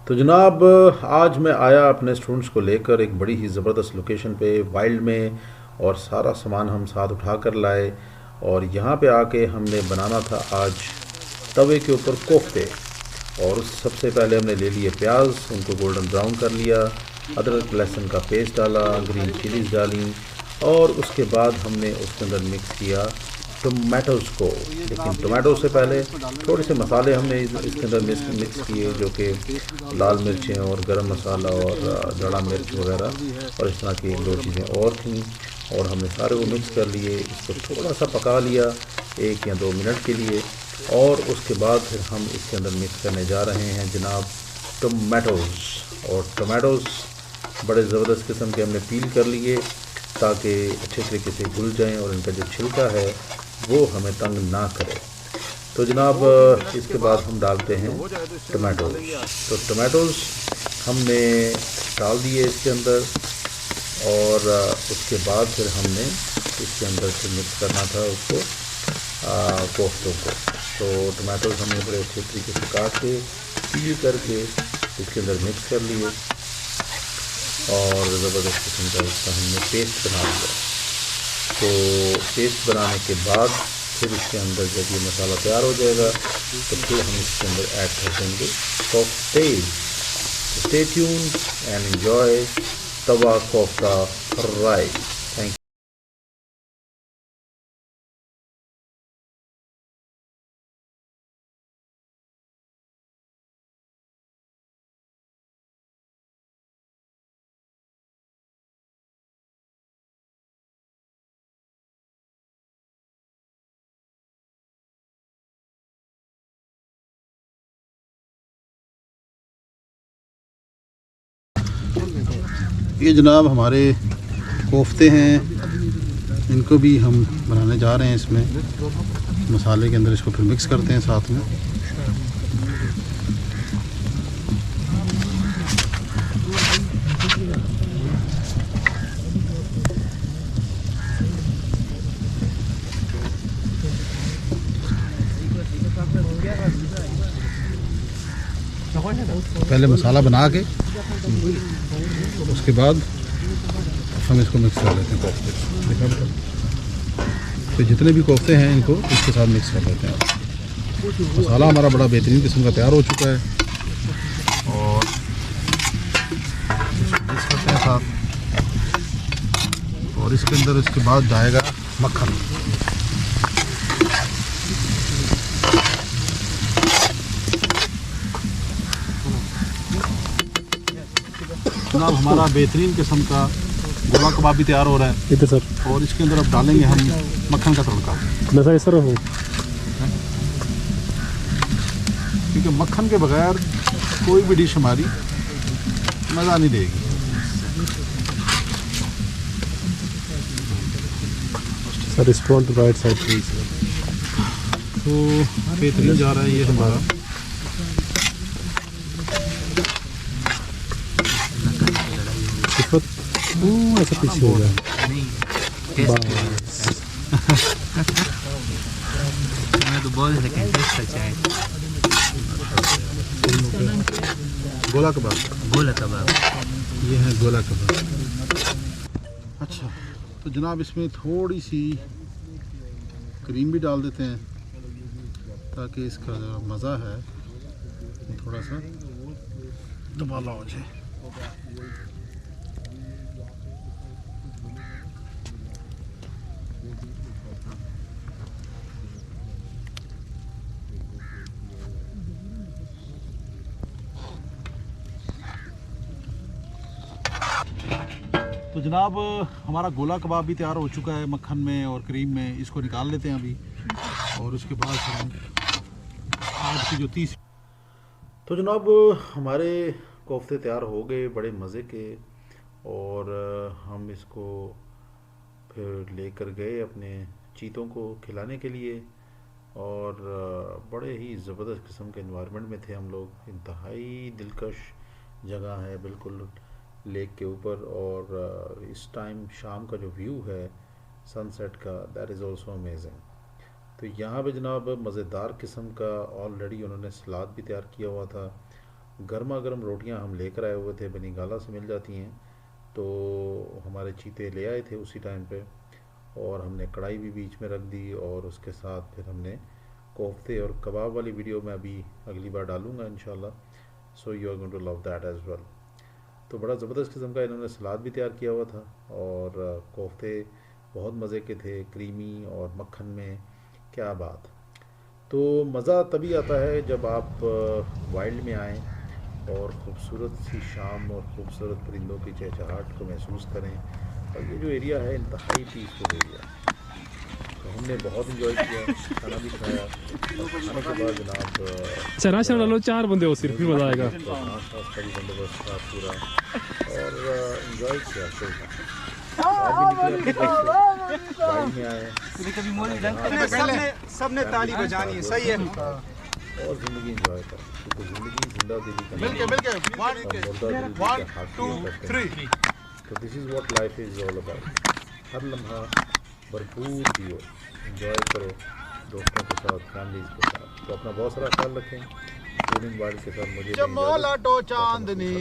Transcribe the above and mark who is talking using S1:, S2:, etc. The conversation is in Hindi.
S1: तो जनाब, आज मैं आया अपने स्टूडेंट्स को लेकर एक बड़ी ही ज़बरदस्त लोकेशन पे वाइल्ड में, और सारा सामान हम साथ उठा कर लाए। और यहाँ पे आके हमने बनाना था आज तवे के ऊपर कोफ्ते। और उस सबसे पहले हमने ले लिए प्याज, उनको गोल्डन ब्राउन कर लिया, अदरक लहसुन का पेस्ट डाला, ग्रीन चिलीज डाली, और उसके बाद हमने उसके अंदर मिक्स किया टोमेटोज़ को। लेकिन टोमेटो से पहले थोड़े से मसाले हमने इसके अंदर मिक्स किए, जो कि लाल मिर्चें और गरम मसाला और दड़ा मिर्च वगैरह और इस तरह की दो चीज़ें और थीं। और हमने सारे को मिक्स कर लिए, इसको थोड़ा सा पका लिया 1 या 2 मिनट के लिए। और उसके बाद फिर हम इसके अंदर मिक्स करने जा रहे हैं जनाब टोमेटोज़। और टोमेटोज़ बड़े ज़बरदस्त किस्म के हमने पील कर लिए ताकि अच्छे तरीके से घुल जाएं और इनका जो छिलका है वो हमें तंग ना करे। तो जनाब, इसके बाद हम डालते हैं टमाटोज़। तो टमाटोज़ हमने डाल दिए इसके अंदर, और उसके बाद फिर हमने इसके अंदर से मिक्स करना था उसको, कोफ्तों को। तो टमाटोज़ हमने बड़े अच्छे तरीके से काट के पील करके इसके अंदर मिक्स कर लिए, और ज़बरदस्त किस्म का इसका हमने पेस्ट बना लिया। तो पेस्ट बनाने के बाद फिर इसके अंदर जब ये मसाला तैयार हो जाएगा तो फिर हम इसके अंदर ऐड कर देंगे cocktail. Stay tune and enjoy Tawa kofta fry. Thank you.
S2: ये जनाब हमारे कोफ्ते हैं, इनको भी हम बनाने जा रहे हैं। इसमें मसाले के अंदर इसको फिर मिक्स करते हैं साथ में। पहले मसाला बना के उसके बाद हम इसको मिक्स कर लेते हैं कोफ्ते। देखा बेटा, तो जितने भी कोफ्ते हैं इनको इसके साथ मिक्स कर लेते हैं। मसाला हमारा बड़ा बेहतरीन किस्म का तैयार हो चुका है, और इसको मिक्स करते हैं साथ। और इसके अंदर इसके बाद जाएगा मक्खन। जनाब, हमारा बेहतरीन किस्म का गोला कबाब भी तैयार हो रहा है
S3: इधर सर।
S2: और इसके अंदर अब डालेंगे हम मक्खन का तड़का।
S3: मैं सर इस तरह हूँ।
S2: क्योंकि मक्खन के बगैर कोई भी डिश हमारी मज़ा नहीं देगी।
S3: Sir respond to right side please.
S2: तो बेहतरीन जा रहा है ये हमारा।
S3: ऐसा पीछे हो गया बस।
S4: मैं तो बोल सकें टेस्ट अच्छा है।
S2: गोला कबाब,
S4: गोला कबाब।
S2: ये है गोला कबाब। अच्छा, तो जनाब इसमें थोड़ी सी क्रीम भी डाल देते हैं ताकि इसका जो मज़ा है थोड़ा सा दुबाला हो जाए। तो जनाब, हमारा गोला कबाब भी तैयार हो चुका है मक्खन में और क्रीम में। इसको निकाल लेते हैं अभी, और उसके बाद हम आज की जो 30।
S1: तो जनाब, हमारे कोफ्ते तैयार हो गए बड़े मज़े के। और हम इसको फिर लेकर गए अपने चीतों को खिलाने के लिए। और बड़े ही ज़बरदस्त किस्म के इन्वायरमेंट में थे हम लोग। इंतहाई दिलकश जगह है, बिल्कुल लेक के ऊपर। और इस टाइम शाम का जो व्यू है सनसेट का, दैट इज़ ऑल्सो अमेजिंग। तो यहाँ पे जनाब मज़ेदार किस्म का ऑलरेडी उन्होंने सलाद भी तैयार किया हुआ था, गर्मा गर्म रोटियां हम लेकर आए हुए थे, बनी गाला से मिल जाती हैं, तो हमारे चीते ले आए थे उसी टाइम पे, और हमने कढ़ाई भी बीच में रख दी, और उसके साथ फिर हमने कोफ्ते और कबाब वाली वीडियो मैं अभी अगली बार डालूँगा इंशाल्लाह, so you are going to love that as well. तो बड़ा ज़बरदस्त किस्म का इन्होंने सलाद भी तैयार किया हुआ था, और कोफ्ते बहुत मज़े के थे, क्रीमी और मक्खन में, क्या बात। तो मज़ा तभी आता है जब आप वाइल्ड में आएँ और ख़ूबसूरत सी शाम और ख़ूबसूरत परिंदों की चहचहाहट को महसूस करें। और ये जो एरिया है इंतहाई पीसफुल एरिया, तो हमने बहुत इंजॉय किया, खाना भी खाया, और खाने के बाद जनाब
S3: चना चना डालो, 4 बंदे हो सिर्फ, फिर मजा आएगा।
S1: नाश्ता का भी बंदोबस्त था पूरा, और इंजॉय किया फिर में आए,
S5: सबने ताली बजानी है, सही है।
S1: और ज़िंदगी इंजॉय कर, क्योंकि ज़िंदगी जिंदा दिली का
S5: मिलके
S1: वन टू थ्री। तो this is what life is all about. हर लम्हा भरपूर जियो, इंजॉय करो दोस्तों के साथ, फैमिलीज़ के साथ। तो अपना बहुत सारा ख्याल रखें। ट्यूनिंग वाइल्ड के साथ मुझे
S5: जमाला टो चांदनी